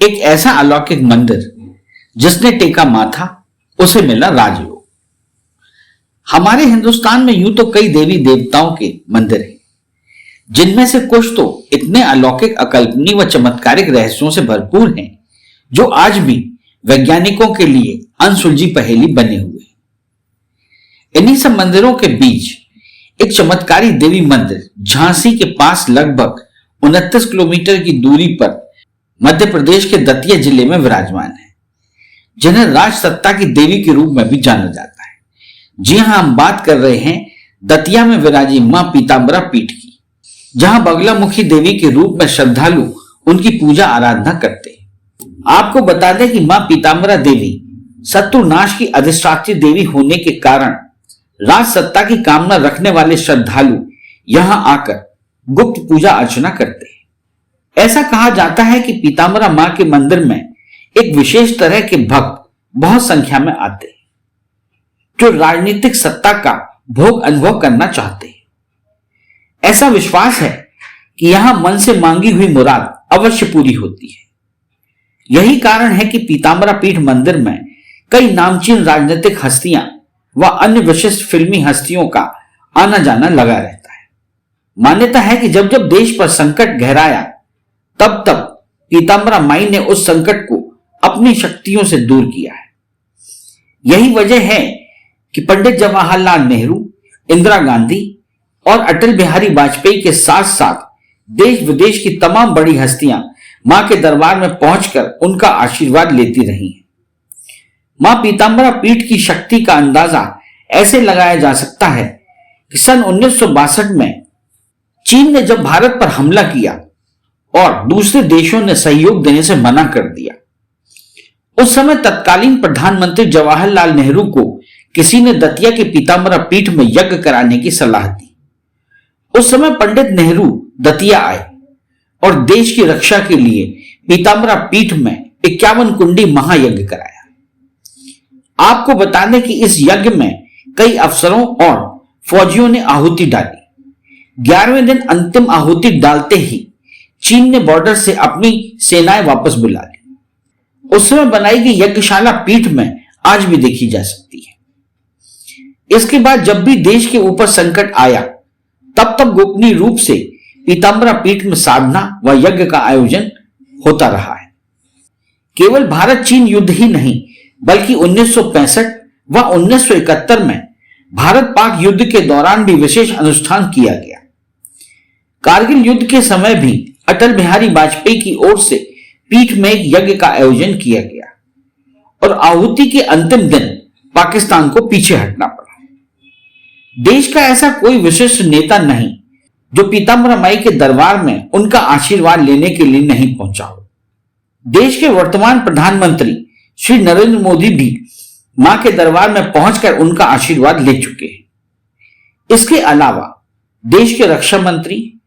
एक ऐसा अलौकिक मंदिर जिसने टेका माथा उसे मिला राजयोग। हमारे हिंदुस्तान में यूं तो कई देवी देवताओं के मंदिर हैं, जिनमें से कुछ तो इतने अलौकिक, अकल्पनीय व चमत्कारिक रहस्यों से भरपूर हैं जो आज भी वैज्ञानिकों के लिए अनसुलझी पहेली बने हुए हैं। इन्हीं सब मंदिरों के बीच एक चमत्कारी देवी मंदिर झांसी के पास लगभग 29 किलोमीटर की दूरी पर मध्य प्रदेश के दतिया जिले में विराजमान है, जिन्हें राज सत्ता की देवी के रूप में भी जाना जाता है। जी हां, हम बात कर रहे हैं दतिया में विराजी मां पीतांबरा पीठ की, जहां बगलामुखी देवी के रूप में श्रद्धालु उनकी पूजा आराधना करते हैं। आपको बता दें कि मां पीतांबरा देवी शत्रुनाश की अधिष्ठात्री देवी होने के कारण राज सत्ता की कामना रखने वाले श्रद्धालु यहां आकर गुप्त पूजा अर्चना करते हैं। ऐसा कहा जाता है कि पीतांबरा मां के मंदिर में एक विशेष तरह के भक्त बहुत संख्या में आते हैं, जो राजनीतिक सत्ता का भोग अनुभव करना चाहते हैं। ऐसा विश्वास है कि यहां मन से मांगी हुई मुराद अवश्य पूरी होती है। यही कारण है कि पीतांबरा पीठ मंदिर में कई नामचीन राजनीतिक हस्तियां व अन्य विशिष्ट फिल्मी हस्तियों का आना जाना लगा रहता है। मान्यता है कि जब जब देश पर संकट गहराया, तब तब पीतांबरा माई ने उस संकट को अपनी शक्तियों से दूर किया है। यही वजह है कि पंडित जवाहरलाल नेहरू, इंदिरा गांधी और अटल बिहारी वाजपेयी के साथ साथ देश विदेश की तमाम बड़ी हस्तियां मां के दरबार में पहुंचकर उनका आशीर्वाद लेती रही हैं। मां पीतांबरा पीठ की शक्ति का अंदाजा ऐसे लगाया जा सकता है कि सन 1962 में चीन ने जब भारत पर हमला किया और दूसरे देशों ने सहयोग देने से मना कर दिया, उस समय तत्कालीन प्रधानमंत्री जवाहरलाल नेहरू को किसी ने दतिया के पीतांबरा पीठ में यज्ञ कराने की सलाह दी। उस समय पंडित नेहरू दतिया आए और देश की रक्षा के लिए पीतांबरा पीठ में 51 कुंडी महायज्ञ कराया। आपको बता दें कि इस यज्ञ में कई अफसरों और फौजियों ने आहुति डाली। 11वें दिन अंतिम आहुति डालते ही चीन ने बॉर्डर से अपनी सेनाएं वापस बुला ली। उस समय बनाई गई यज्ञशाला पीठ में आज भी देखी जा सकती है। इसके बाद जब भी देश के ऊपर संकट आया, तब तब गोपनीय रूप से पीतांबरा पीठ में साधना व यज्ञ का आयोजन होता रहा है। केवल भारत चीन युद्ध ही नहीं, बल्कि 1965 व 1971 में भारत पाक युद्ध के दौरान भी विशेष अनुष्ठान किया गया। कारगिल युद्ध के समय भी अटल बिहारी वाजपेयी की ओर से पीठ में एक यज्ञ का आयोजन किया गया और आहुति के अंतिम दिन पाकिस्तान को पीछे हटना पड़ा। देश का ऐसा कोई विशिष्ट नेता नहीं जो पीतांबरा माई के दरबार में उनका आशीर्वाद लेने के लिए नहीं पहुंचा हो। देश के वर्तमान प्रधानमंत्री श्री नरेंद्र मोदी भी मां के दरबार में पहुंचकर उनका आशीर्वाद ले चुके हैं। इसके अलावा देश के रक्षा मंत्री,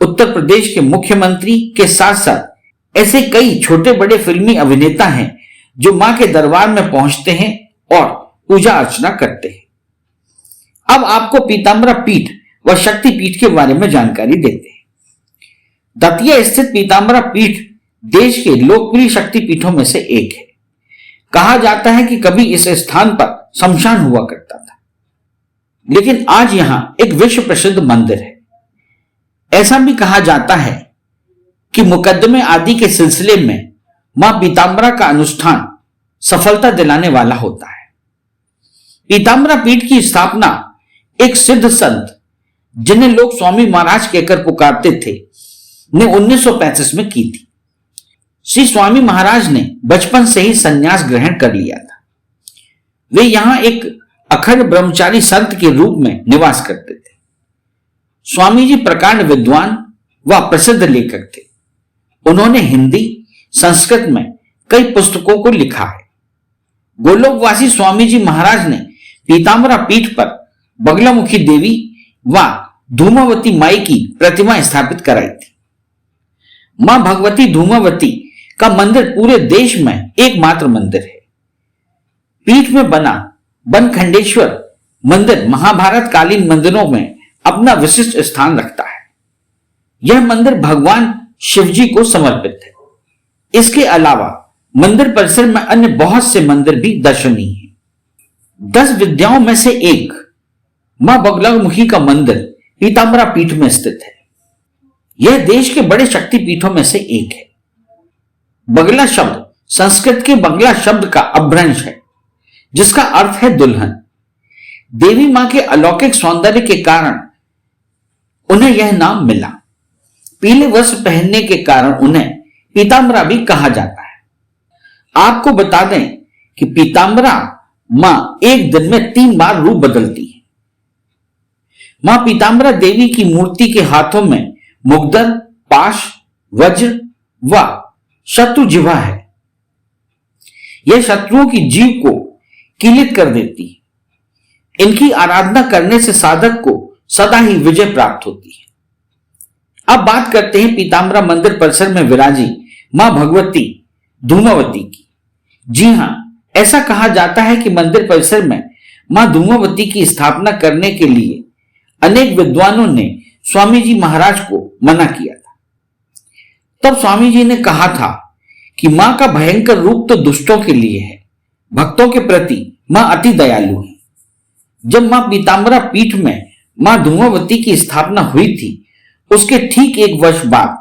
उत्तर प्रदेश के मुख्यमंत्री के साथ साथ ऐसे कई छोटे बड़े फिल्मी अभिनेता हैं जो मां के दरबार में पहुंचते हैं और पूजा अर्चना करते हैं। अब आपको पीतांबरा पीठ व शक्ति पीठ के बारे में जानकारी देते हैं। दतिया स्थित पीतांबरा पीठ देश के लोकप्रिय शक्ति पीठों में से एक है। कहा जाता है कि कभी इस स्थान पर शमशान हुआ करता था, लेकिन आज यहां एक विश्व प्रसिद्ध मंदिर है। ऐसा भी कहा जाता है कि मुकदमे आदि के सिलसिले में मां पीतांबरा का अनुष्ठान सफलता दिलाने वाला होता है। पीतांबरा पीठ की स्थापना एक सिद्ध संत, जिन्हें लोग स्वामी महाराज कहकर पुकारते थे, ने 1935 में की थी। श्री स्वामी महाराज ने बचपन से ही संन्यास ग्रहण कर लिया था। वे यहां एक अखंड ब्रह्मचारी संत के रूप में निवास करते थे। स्वामी जी प्रकांड विद्वान व प्रसिद्ध लेखक थे। उन्होंने हिंदी, संस्कृत में कई पुस्तकों को लिखा है। गोलोकवासी स्वामी जी महाराज ने पीतांबरा पीठ पर बगलामुखी देवी व धूमावती माई की प्रतिमा स्थापित कराई थी। मां भगवती धूमावती का मंदिर पूरे देश में एकमात्र मंदिर है। पीठ में बना बनखंडेश्वर मंदिर महाभारत कालीन मंदिरों में अपना विशिष्ट स्थान रखता है। यह मंदिर भगवान शिव जी को समर्पित है। इसके अलावा मंदिर परिसर में अन्य बहुत से मंदिर भी दर्शनीय हैं। 10 विद्याओं में से एक मां बगलामुखी का मंदिर पीताम्बरा पीठ में स्थित है। यह देश के बड़े शक्तिपीठों में से एक है। बगला शब्द संस्कृत के बंगला शब्द का अपभ्रंश है, जिसका अर्थ है दुल्हन। देवी मां के अलौकिक सौंदर्य के कारण उन्हें यह नाम मिला। पीले वस्त्र पहनने के कारण उन्हें पीताम्बरा भी कहा जाता है। आपको बता दें कि पीताम्बरा मां एक दिन में 3 बार रूप बदलती है। मां पीताम्बरा देवी की मूर्ति के हाथों में मुग्दर, पाश, वज्र व शत्रुजिह्वा है। यह शत्रुओं की जीव को कीलित कर देती है। इनकी आराधना करने से साधक को सदा ही विजय प्राप्त होती है। अब बात करते हैं पीताम्बरा मंदिर परिसर में विराजी मां भगवती धूमावती की। जी हां, ऐसा कहा जाता है कि मंदिर परिसर में मां धूमावती की स्थापना करने के लिए अनेक विद्वानों ने स्वामी जी महाराज को मना किया था। तब स्वामी जी ने कहा था कि मां का भयंकर रूप तो दुष्टों के लिए है, भक्तों के प्रति मां अति दयालु है। जब मां पीताम्बरा पीठ में मां धूमावती की स्थापना हुई थी, उसके ठीक 1 वर्ष बाद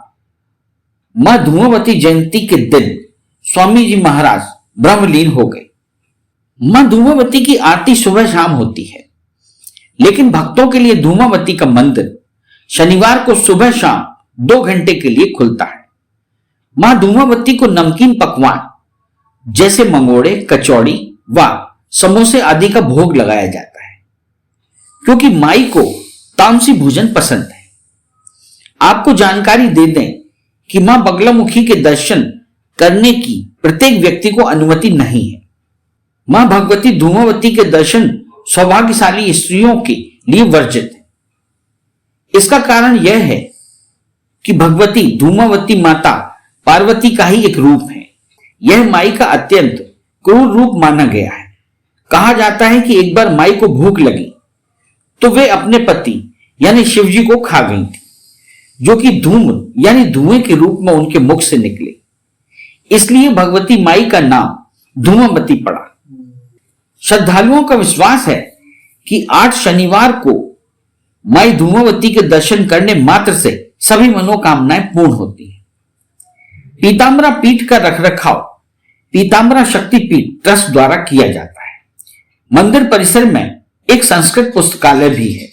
मां धूमावती जयंती के दिन स्वामी जी महाराज ब्रह्मलीन हो गए। मां धूमावती की आरती सुबह शाम होती है, लेकिन भक्तों के लिए धूमावती का मंदिर शनिवार को सुबह शाम 2 घंटे के लिए खुलता है। मां धूमावती को नमकीन पकवान जैसे मंगोड़े, कचौड़ी व समोसे आदि का भोग लगाया जाता है, क्योंकि माई को तामसी भोजन पसंद है। आपको जानकारी दे दें कि मां बगलामुखी के दर्शन करने की प्रत्येक व्यक्ति को अनुमति नहीं है। मां भगवती धूमावती के दर्शन सौभाग्यशाली स्त्रियों के लिए वर्जित है। इसका कारण यह है कि भगवती धूमावती माता पार्वती का ही एक रूप है। यह माई का अत्यंत क्रूर रूप माना गया है। कहा जाता है कि एक बार माई को भूख लगी तो वे अपने पति यानी शिव जी को खा गई थी, जो कि धूम यानी धुएं के रूप में उनके मुख से निकले। इसलिए भगवती माई का नाम धूमावती पड़ा। श्रद्धालुओं का विश्वास है कि 8 शनिवार को माई धूमावती के दर्शन करने मात्र से सभी मनोकामनाएं पूर्ण होती हैं। पीताम्बरा पीठ का रखरखाव पीताम्बरा शक्तिपीठ ट्रस्ट द्वारा किया जाता है। मंदिर परिसर में एक संस्कृत पुस्तकालय भी है,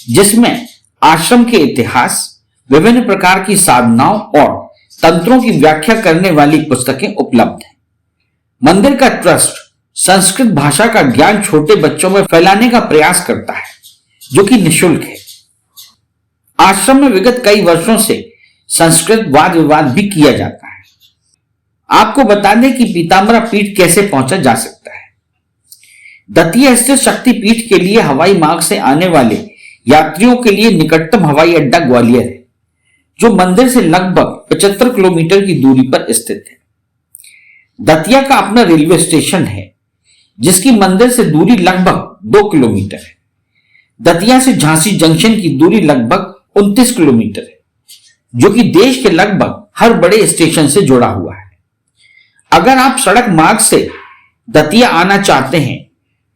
जिसमें आश्रम के इतिहास, विभिन्न प्रकार की साधनाओं और तंत्रों की व्याख्या करने वाली पुस्तकें उपलब्ध हैं। मंदिर का ट्रस्ट संस्कृत भाषा का ज्ञान छोटे बच्चों में फैलाने का प्रयास करता है, जो कि निःशुल्क है। आश्रम में विगत कई वर्षों से संस्कृत वाद विवाद भी किया जाता है। आपको बता दें कि पीताम्बरा पीठ कैसे पहुंचा जा सकता है। दतिया स्थित शक्तिपीठ के लिए हवाई मार्ग से आने वाले यात्रियों के लिए निकटतम हवाई अड्डा ग्वालियर है, जो मंदिर से लगभग 75 किलोमीटर की दूरी पर स्थित है। दतिया का अपना रेलवे स्टेशन है, जिसकी मंदिर से दूरी लगभग 2 किलोमीटर है। दतिया से झांसी जंक्शन की दूरी लगभग 29 किलोमीटर है, जो कि देश के लगभग हर बड़े स्टेशन से जुड़ा हुआ है। अगर आप सड़क मार्ग से दतिया आना चाहते हैं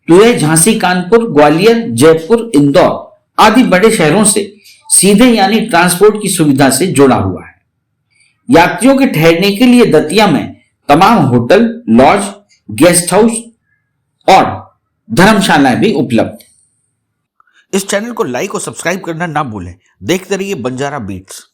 तो यह झांसी, कानपुर, ग्वालियर, जयपुर, इंदौर आदि बड़े शहरों से सीधे यानी ट्रांसपोर्ट की सुविधा से जुड़ा हुआ है। यात्रियों के ठहरने के लिए दतिया में तमाम होटल, लॉज, गेस्ट हाउस और धर्मशालाएं भी उपलब्ध हैं। इस चैनल को लाइक और सब्सक्राइब करना ना भूलें। देखते रहिए बंजारा बीट्स।